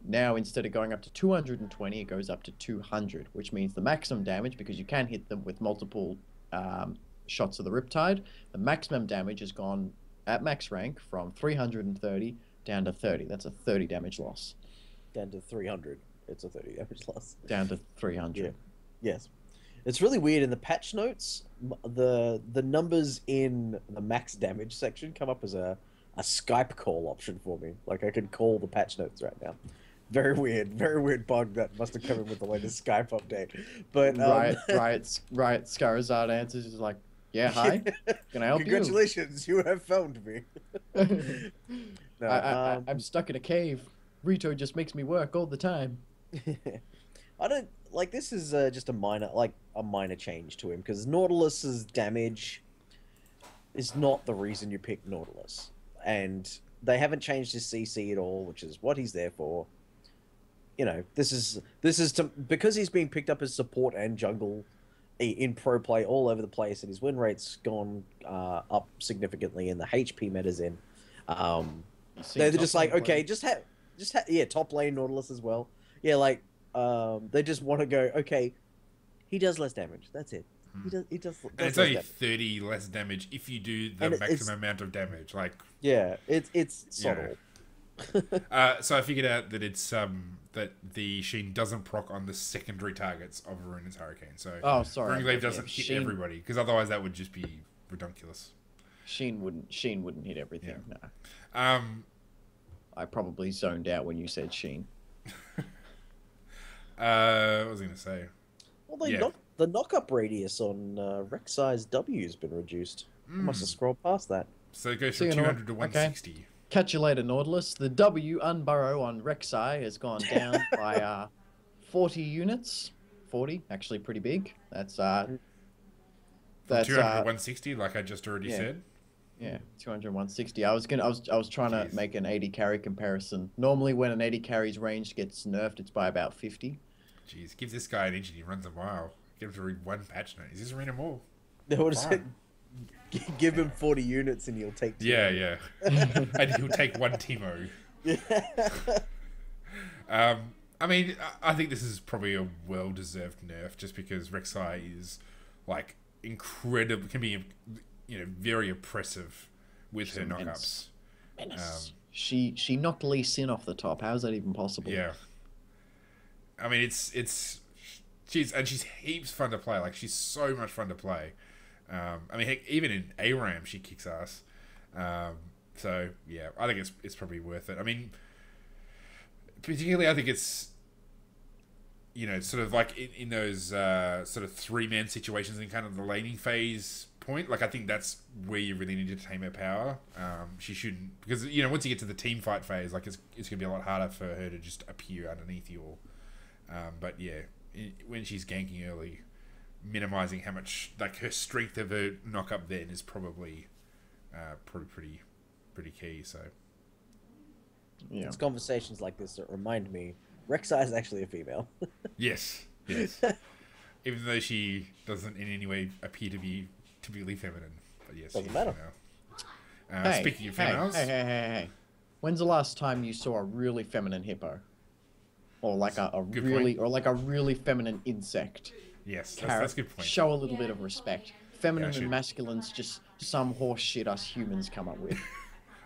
now instead of going up to 220, it goes up to 200, which means the maximum damage, because you can hit them with multiple shots of the Riptide, the maximum damage has gone at max rank from 330 down to 30. That's a 30 damage loss. Down to 300. It's a 30 damage loss. Down to 300. Yeah. Yes. It's really weird. In the patch notes, the numbers in the max damage section come up as a Skype call option for me. Like, I can call the patch notes right now. Very weird bug that must have come in with the latest Skype update. But Riot Scarazard answers is like, yeah, hi. Can I help Congratulations, you have found me. No, I'm stuck in a cave. Rito just makes me work all the time. I don't like this is just a minor change to him, because Nautilus's damage is not the reason you pick Nautilus, and they haven't changed his CC at all, which is what he's there for. You know, this is because he's being picked up as support and jungle in pro play all over the place, and his win rate's gone up significantly, and the HP meta's in. They're just like, okay, yeah, top lane Nautilus as well. Yeah, like they just want to go, okay, he does less damage. That's it. He does. And it's only 30 less damage if you do the maximum amount of damage. Like, yeah, it's subtle. So I figured out that it's that the Sheen doesn't proc on the secondary targets of Runan's Hurricane. So Runeglaive doesn't hit everybody, because otherwise that would just be ridiculous. Sheen wouldn't hit everything. Yeah. No. I probably zoned out when you said Sheen. What was I going to say? Well, the knock-up radius on Rek'Sai's W has been reduced. I must have scrolled past that. So it goes from 200 to 160. Okay. Catch you later, Nautilus. The W unburrow on Rek'Sai has gone down by 40 units. 40, actually pretty big. That's That's 200 to 160, like I just already yeah. said. Yeah, 200, 160. I was trying to Jeez. make an 80 carry comparison. Normally, when an 80 carry's range gets nerfed, it's by about 50. Jeez, give this guy an inch and he runs a mile. Get him to read one patch note. Is this reading them all? What is it? Fine. Give him 40 units and he'll take 2. Yeah, yeah. And he'll take one Timo. I mean, I think this is probably a well-deserved nerf just because Rek'Sai is, like, incredible, can be, you know, very oppressive with She's her a knockups. Menace. She knocked Lee Sin off the top. How is that even possible? Yeah. I mean, she's heaps fun to play. Like, she's so much fun to play. I mean, heck, even in ARAM, she kicks ass. So, yeah, I think it's probably worth it. I mean, particularly, I think it's, you know, sort of like in those sort of 3-man situations in kind of the laning phase point. Like, I think that's where you really need to tame her power. She shouldn't, because, you know, once you get to the team fight phase, like, it's going to be a lot harder for her to just appear underneath you all. But yeah, when she's ganking early, minimizing how much, like, her strength of her knock up then is probably pretty key. So Yeah. It's conversations like this that remind me Rek'Sai is actually a female. yes, even though she doesn't in any way appear to be typically feminine, but yes, Doesn't she's matter. female. Speaking of females, Hey. When's the last time you saw a really feminine hippo? Or like a really feminine insect? yes, that's a good point. Show a little bit of respect. Feminine Yeah, and masculine's just some horse shit us humans come up with.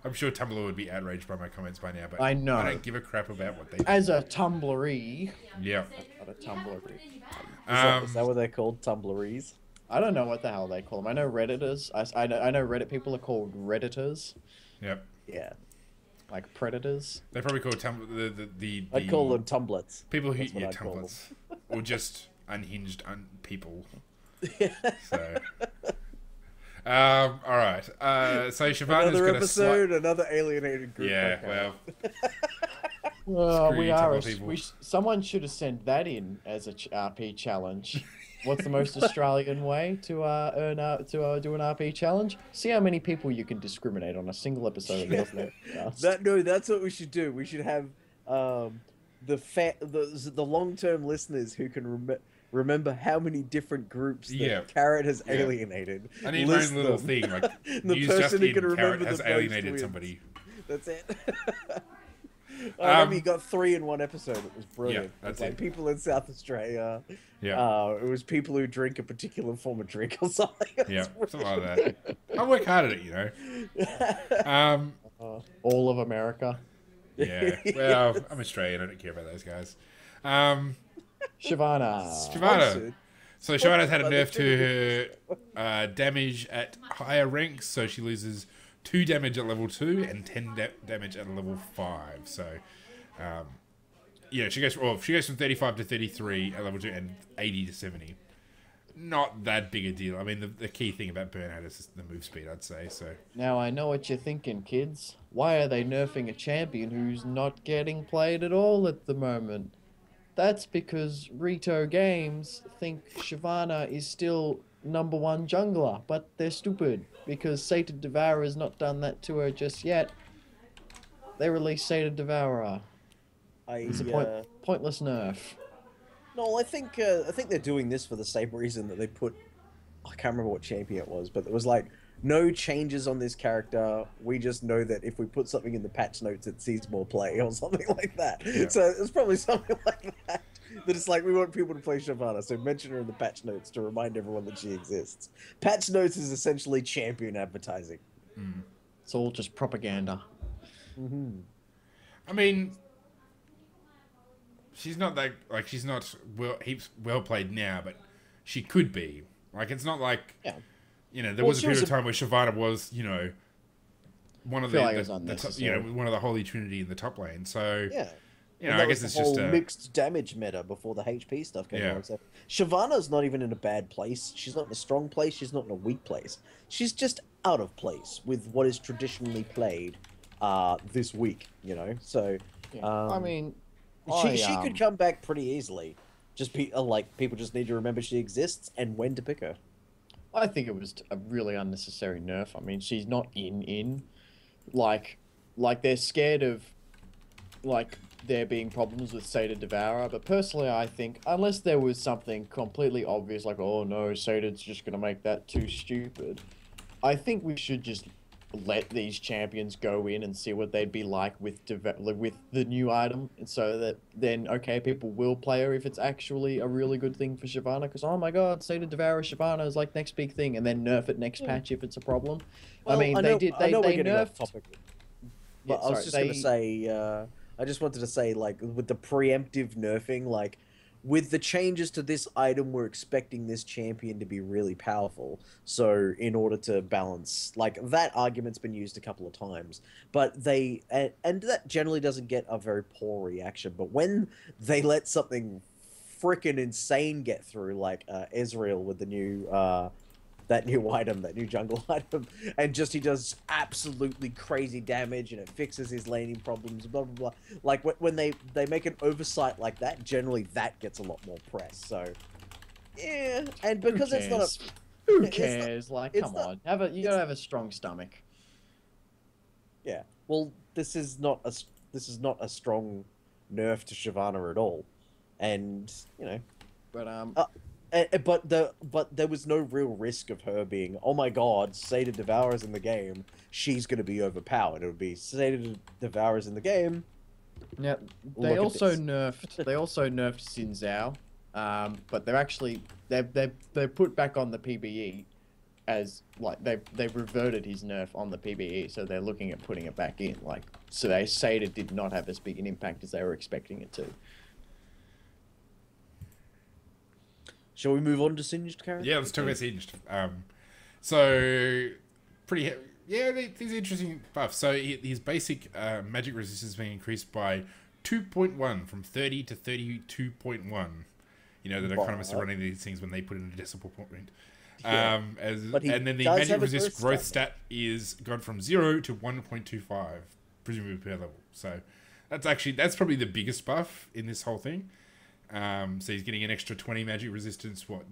I'm sure Tumblr would be outraged by my comments by now, but I know. I don't give a crap about what they do. As a Tumblree. Yeah. Not a Tumblree. Is that what they're called? Tumbleries? I don't know what the hell they call them. I know Redditors. I know Reddit people are called Redditors. Yep. Yeah. Like predators. They probably call the I'd call them tumblets. people who That's what I'd call tumblets or just unhinged people. So, all right. So Shyvana's Another got episode, another alienated group. yeah. Okay. Well, Well, Screw we you, are. Tumblr people. Someone should have sent that in as a RP challenge. What's the most Australian way to do an RP challenge? See how many people you can discriminate on a single episode of the podcast. That's what we should do. We should have the long-term listeners who can remember how many different groups that Carrot has alienated. I need my own little them. thing. Like, The news person just who in can remember Carrot the has most alienated wins. somebody. That's it. I remember you got 3 in one episode. It was brilliant. Yeah, that's it was like it. people in South Australia. Yeah. It was people who drink a particular form of drink or something. Yeah, something like that. I work hard at it, you know. All of America. Yeah. Well, I'm Australian. I don't care about those guys. Shyvana. Shyvana. So Shyvana's had a nerf to her damage at higher ranks, so she loses 2 damage at level 2 and 10 damage at level 5. So, yeah, she goes from 35 to 33 at level 2 and 80 to 70. Not that big a deal. I mean, the key thing about Burnout is just the move speed, I'd say. So Now I know what you're thinking, kids. Why are they nerfing a champion who's not getting played at all at the moment? That's because Rito Games think Shyvana is still #1 jungler, but they're stupid because Sated Devourer has not done that to her just yet. They released Sated Devourer. It's a pointless nerf. No, I think they're doing this for the same reason that they put. I can't remember what champion it was, but it was like no changes on this character. We just know that if we put something in the patch notes, it sees more play or something like that. Yeah. So it's probably something like that. That it's like we want people to play Shyvana, so mention her in the patch notes to remind everyone that she exists. Patch notes is essentially champion advertising. It's all just propaganda. Mm-hmm. I mean, she's not heaps well played now, but she could be. Like, it's not like you know, there was a period of time where Shyvana was, you know, one of one of the holy trinity in the top lane. So Yeah. you know, I guess it's just a mixed damage meta before the HP stuff came on. So Shyvana's not even in a bad place. She's not in a strong place. She's not in a weak place. She's just out of place with what is traditionally played this week. You know, so I mean, she could come back pretty easily. Just people just need to remember she exists and when to pick her. I think it was a really unnecessary nerf. I mean, she's not like like they're scared of like there being problems with Sata Devourer, but personally I think unless there was something completely obvious like, oh no, Sata's just gonna make that too stupid, I think we should just let these champions go in and see what they'd be like with with the new item, and so that then okay, people will play her if it's actually a really good thing for Shyvana. Because oh my god, Sata Devourer Shyvana is like next big thing, and then nerf it next patch if it's a problem. I Well, mean, I know, I know we're they getting off nerfed. topic, Yeah, but I was sorry, just gonna they say, I just wanted to say, like, with the preemptive nerfing, like, with the changes to this item, we're expecting this champion to be really powerful. So, in order to balance, like, that argument's been used a couple of times, but and that generally doesn't get a very poor reaction. But when they let something freaking insane get through, like Ezreal with the new that new item, that new jungle item, and just he does absolutely crazy damage, and it fixes his laning problems, blah blah blah. Like when they make an oversight like that, generally that gets a lot more press. So yeah, and who because it's not a, cares? Who it's not, cares? Like, it's come not, on, you it's gotta have a strong stomach. yeah. Well, this is not a strong nerf to Shyvana at all, and you know. But But there was no real risk of her being, oh my god, Sata Devourer's in the game, she's going to be overpowered. It would be Sata Devourer's in the game. yeah, Look at this. they also nerfed Xin Zhao, but they're actually they put back on the PBE as like they've reverted his nerf on the PBE, so they're looking at putting it back in. Like, so they say it did not have as big an impact as they were expecting it to. Shall we move on to Singed characters? Yeah, let's talk about Singed. So pretty. Yeah, these are interesting buffs. So his basic magic resistance being increased by 2.1 from 30 to 32.1. You know, that economists are running these things when they put in a decimal point. Yeah. And then the does magic have a resist growth stat is gone from 0 to 1.25, presumably per level. So that's probably the biggest buff in this whole thing. So he's getting an extra 20 magic resistance. 30,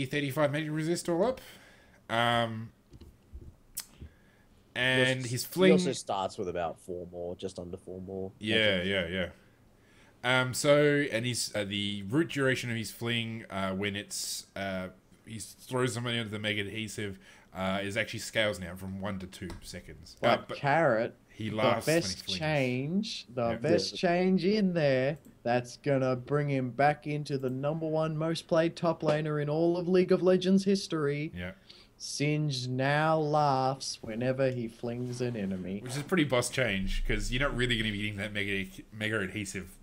35 magic resist all up. And his fling He also starts with about 4 more, just under 4 more. Yeah. And his the root duration of his fling when it's he throws somebody into the mega adhesive is actually scales now from 1 to 2 seconds. But Carrot, he laughs the when best he flings. change, the Yeah. best change in there, that's gonna bring him back into the #1 most played top laner in all of League of Legends history. Yeah. Singed now laughs whenever he flings an enemy. Which is a pretty boss change, because you're not really going to be getting that mega adhesive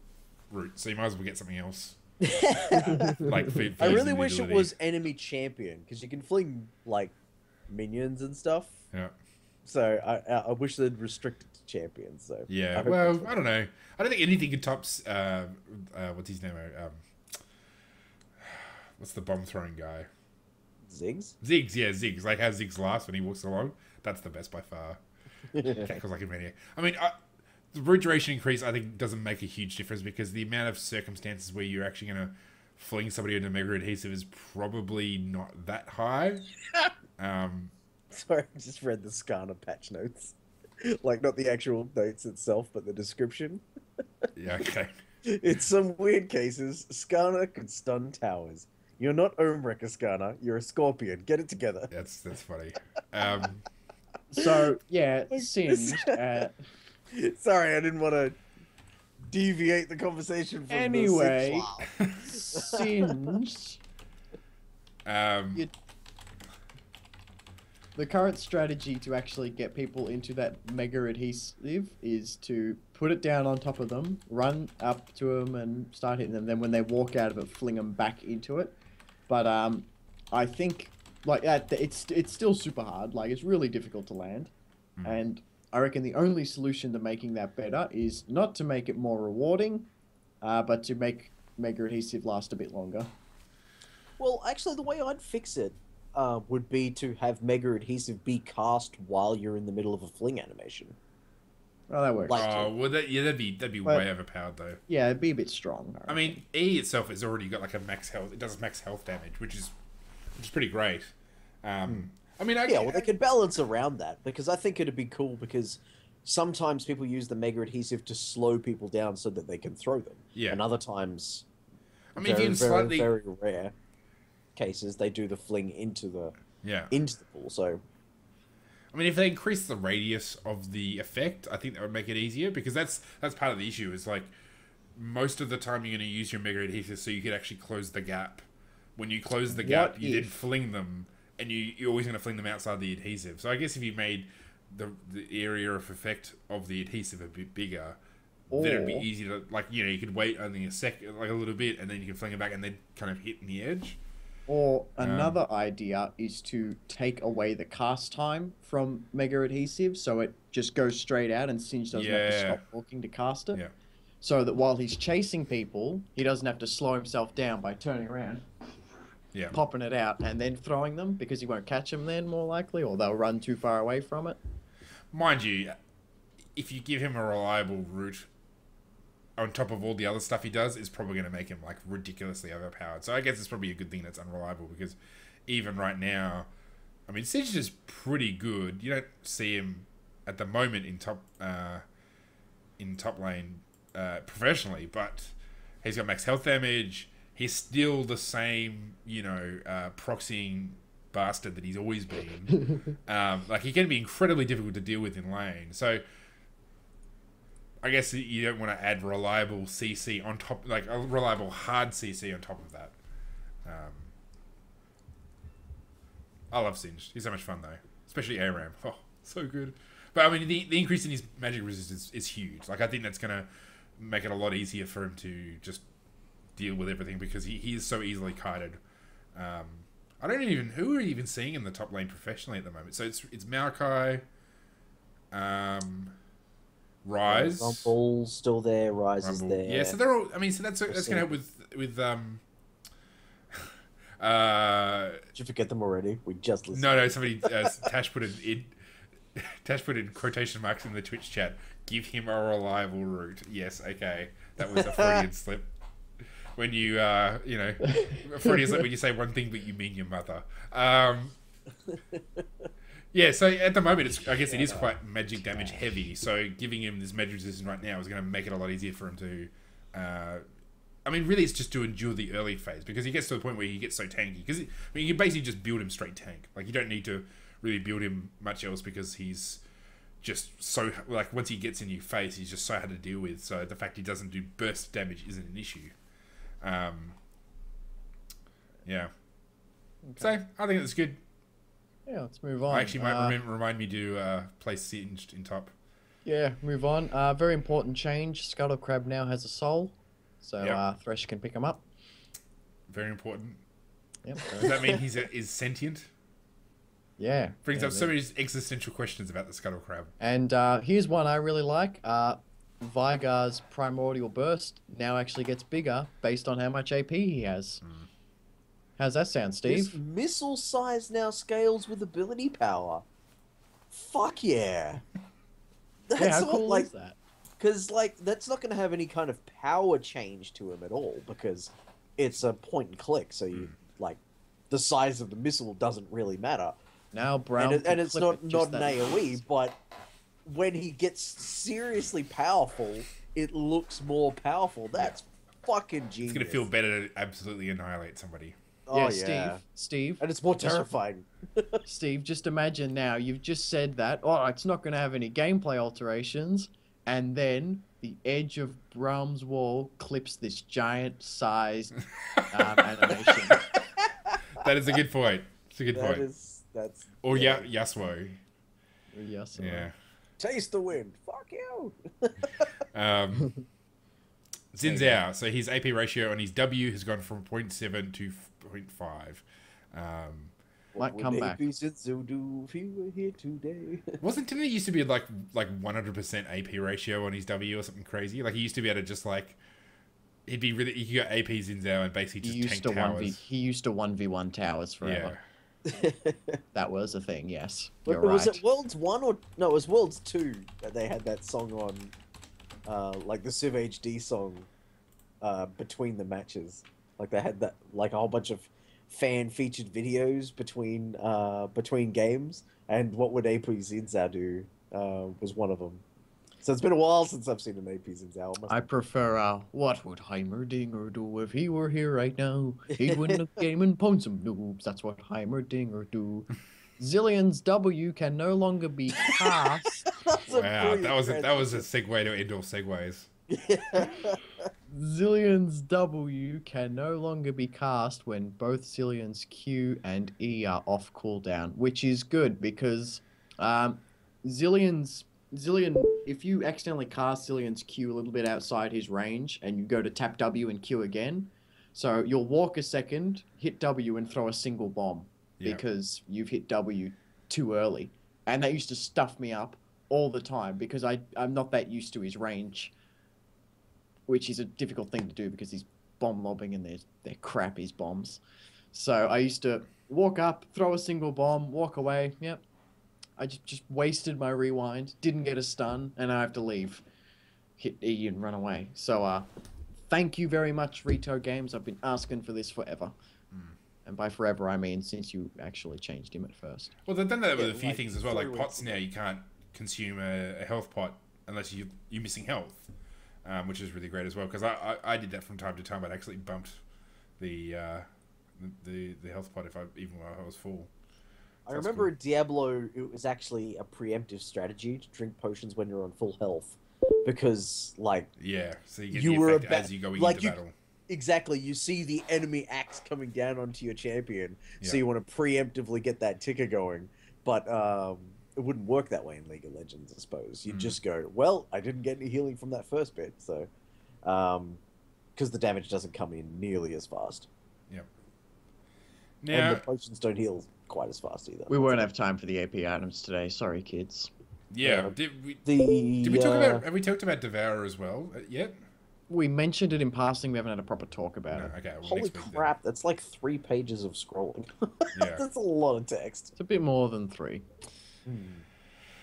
route, so you might as well get something else. Like I really wish it was enemy champion, because you can fling, like, minions and stuff. Yeah. So I wish they'd restrict it to champions. So Yeah, well, I don't know. I don't think anything could top... what's his name? What's the bomb throwing guy? Ziggs? Ziggs, yeah, Ziggs. Like how Ziggs laughs when he walks along. That's the best by far. Cackles like a maniac. I mean, the root duration increase, I think, doesn't make a huge difference, because the amount of circumstances where you're actually going to fling somebody into mega adhesive is probably not that high. Sorry, I just read the Skarner patch notes. Like, not the actual notes itself, but the description. Yeah, okay. In some weird cases, Skarner can stun towers. You're not Ohnwrecker, Skarner. You're a scorpion. Get it together. That's funny. So, yeah, Singed. Sorry, I didn't want to deviate the conversation from Anyway, the Singed. The current strategy to actually get people into that mega adhesive is to put it down on top of them, run up to them and start hitting them. Then when they walk out of it, fling them back into it. But I think like that it's still super hard. Like, it's really difficult to land. And I reckon the only solution to making that better is not to make it more rewarding, but to make mega adhesive last a bit longer. Well, actually, the way I'd fix it would be to have mega adhesive be cast while you're in the middle of a fling animation. Well, that works. Like- Oh, well, that'd be Well, way overpowered though. Yeah, it'd be a bit strong. I mean, E itself has already got like a max health. It does max health damage, which is pretty great. I mean, Yeah, well, they could balance around that because I think it'd be cool because sometimes people use the mega adhesive to slow people down so that they can throw them. Yeah. And other times, I mean, if you can slightly, very rare cases, they do the fling into the yeah. pool. So I mean, if they increase the radius of the effect, I think that would make it easier because that's part of the issue. Is like most of the time you're going to use your mega adhesive so you could actually close the gap. When you close the gap, you then fling them, and you're always going to fling them outside the adhesive. So I guess if you made the area of effect of the adhesive a bit bigger, then it'd be easy to, like, you know, you could wait only a little bit, and then you can fling it back and then kind of hit in the edge. Or another idea is to take away the cast time from mega adhesive, so it just goes straight out and Singe doesn't have to stop walking to cast it. Yeah. So that while he's chasing people, he doesn't have to slow himself down by turning around, popping it out, and then throwing them, because he won't catch them then, more likely, or they'll run too far away from it. Mind you, if you give him a reliable route on top of all the other stuff he does, it's probably going to make him like ridiculously overpowered. So I guess it's probably a good thing that's unreliable, because even right now, I mean, Singe is pretty good. You don't see him at the moment in top lane professionally, but he's got max health damage. He's still the same, you know, proxying bastard that he's always been. Like, he can be incredibly difficult to deal with in lane. So I guess you don't want to add reliable CC on top, like a reliable hard CC on top of that. I love Singed. He's so much fun though, especially ARAM. Oh, so good. But I mean, the increase in his magic resistance is huge. Like, I think that's gonna make it a lot easier for him to just deal with everything, because he is so easily kited. I don't even, who are you even seeing in the top lane professionally at the moment? So it's Maokai, Rise. Rumble's still there. Rise is Rumble. there. Yeah, so they're all. I mean, so that's gonna help with. Did you forget them already? We just listened. No, somebody Tash put in quotation marks in the Twitch chat. Give him a reliable route. Yes, okay, that was a Freudian slip. When you you know, Freudian slip when you say one thing but you mean your mother. Yeah, so at the moment, I guess it is quite magic damage heavy. So giving him this magic resistance right now is going to make it a lot easier for him to. I mean, really, it's just to endure the early phase, because he gets to the point where he gets so tanky. Because I mean, you can basically just build him straight tank. Like, you don't need to really build him much else, because he's just so, like, once he gets in your face, he's just so hard to deal with. So the fact he doesn't do burst damage isn't an issue. Yeah. Okay. So I think it's good. Yeah, let's move on. I actually might remind me to play Singed in top. Yeah, move on. Very important change. Scuttle Crab now has a soul, so Thresh can pick him up. Very important. Yep. Does that mean is sentient? Yeah. Brings up so many existential questions about the Scuttle Crab. And here's one I really like. Vigar's Primordial Burst now actually gets bigger based on how much AP he has. How's that sound, Steve? This missile size now scales with ability power. Fuck yeah. That's How cool is that? Because, like, that's not going to have any kind of power change to him at all, because it's a point and click, so you, like, the size of the missile doesn't really matter. Now Brown and it's not an AoE, but when he gets seriously powerful, it looks more powerful. That's fucking genius. It's going to feel better to absolutely annihilate somebody. Oh, yeah, Steve. And it's more terrifying. Steve, just imagine now, you've just said that, oh, it's not going to have any gameplay alterations, and then the edge of Braum's wall clips this giant-sized animation. That is a good point. It's a good point. That's... Or Yasuo. Yes. Yeah. Taste the wind. Fuck you. Xin Zhao, so his AP ratio on his W has gone from 0.7 to 0.5. Might come back. If you were here today. Didn't it used to be like 100% AP ratio on his W or something crazy? Like, he used to be able to just like, he could go AP Xin Zhao and basically just tank towers. He used to 1v1 towers forever. That was a thing, yes. But You're was right. it Worlds 1 or... No, it was Worlds 2 that they had that song on, like the Civ HD song, between the matches. Like they had that, like a whole bunch of fan-featured videos between games, and What Would AP Zinzao Do was one of them. So it's been a while since I've seen an AP Zinzao. I prefer, what would Heimerdinger do if he were here right now? He'd win the game and pwn some noobs. That's what Heimerdinger do. Zillion's W can no longer be cast. Wow, that was a segue to end all segues. Zillion's W can no longer be cast when both Zillion's Q and E are off cooldown, which is good because Zillion, if you accidentally cast Zillion's Q a little bit outside his range and you go to tap W and Q again, so you'll walk a second, hit W and throw a single bomb because you've hit W too early. And that used to stuff me up all the time because I'm not that used to his range, which is a difficult thing to do because he's bomb lobbing and they're crap, his bombs. So I used to walk up, throw a single bomb, walk away. Yep. I just wasted my rewind, didn't get a stun, and I have to leave. Hit E and run away. So thank you very much, Rito Games. I've been asking for this forever. And by forever, I mean since you actually changed him at first. Well, they've done that with a few things as well. Like pots now, you can't consume a health pot unless you're missing health, which is really great as well. Because I did that from time to time. I'd actually bumped the health pot even while I was full. I remember in Diablo, it was actually a preemptive strategy to drink potions when you're on full health, because so you get the effect as you go into battle. Exactly, you see the enemy axe coming down onto your champion, so you want to preemptively get that ticker going. But it wouldn't work that way in League of Legends, I suppose. You'd just go, well, I didn't get any healing from that first bit, so because the damage doesn't come in nearly as fast. Yep. And the potions don't heal quite as fast either. We won't have time for the AP items today. Sorry, kids. Yeah. Did we talk about? Have we talked about Devour as well yet? We mentioned it in passing. We haven't had a proper talk about it. Okay. Well, Holy crap! That's like 3 pages of scrolling. That's a lot of text. It's a bit more than 3.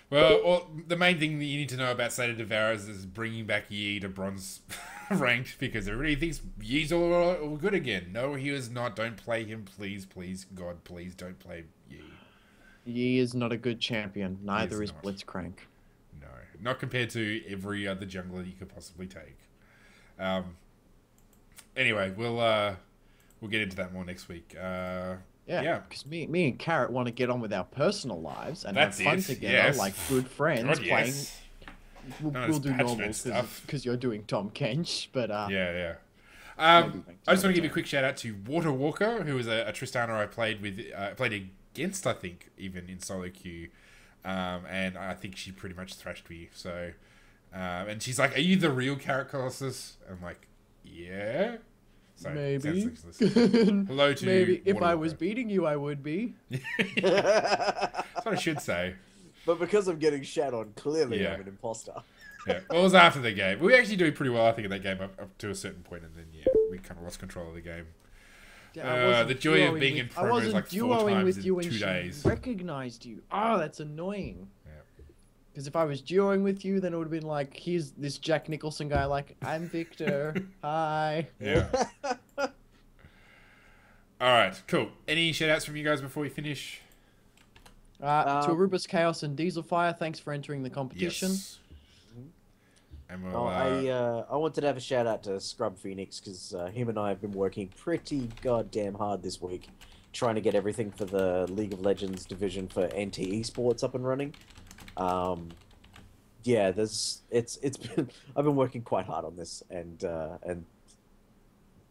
Well, the main thing that you need to know about State of Devour is bringing back Yi to bronze ranked, because everybody thinks Yi's all good again. No, he is not. Don't play him, please, God, please don't play Yi. Yi is not a good champion. Neither is Blitzcrank. No, not compared to every other jungler you could possibly take. Anyway, we'll get into that more next week. Yeah, because me and Carrot want to get on with our personal lives and have fun together, like good friends playing. We'll do normal because you're doing Tom Kench, but I just want to give a quick shout out to Water Walker, who was a Tristana I played with, played against, I think, even in solo queue, and I think she pretty much thrashed me. So, and she's like, "Are you the real Carrot Colossus?" I'm like, "Yeah." So, maybe. Hello to maybe if Water I Walker. was beating you, I would be. That's what I should say. But because I'm getting shat on, clearly I'm an imposter. Yeah, well, it was after the game. We were actually doing pretty well, I think, in that game up to a certain point, and then we kind of lost control of the game. The joy of being in promo is like 4 times in 2 days. Recognized you. Oh, that's annoying. Because if I was duoing with you, then it would have been like, here's this Jack Nicholson guy, like, I'm Victor. Hi. Yeah. All right, cool. Any shout-outs from you guys before we finish? To Arubis Chaos and Diesel Fire, thanks for entering the competition. Yes. And we'll, I wanted to have a shout out to Scrub Phoenix, because him and I have been working pretty goddamn hard this week, trying to get everything for the League of Legends division for NT Esports up and running. Yeah, it's been I've been working quite hard on this, and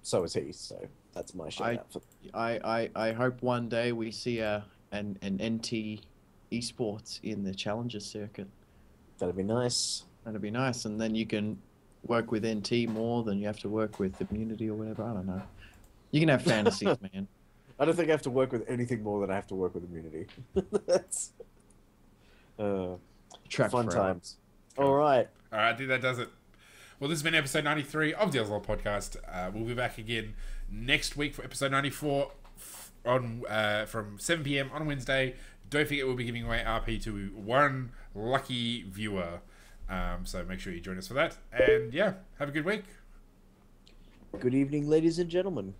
so is he. So that's my shout out. I hope one day we see an NT Esports in the Challenger circuit. That'd be nice. That'd be nice, and then you can work with NT more than you have to work with Immunity or whatever. I don't know. You can have fantasies, man. I don't think I have to work with anything more than I have to work with Immunity. That's fun times. All right. I think that does it. Well, this has been episode 93 of the OzLoL podcast. We'll be back again next week for episode 94. on from 7 p.m. on Wednesday. Don't forget we'll be giving away RP to one lucky viewer. So make sure you join us for that. And yeah, have a good week. Good evening, ladies and gentlemen.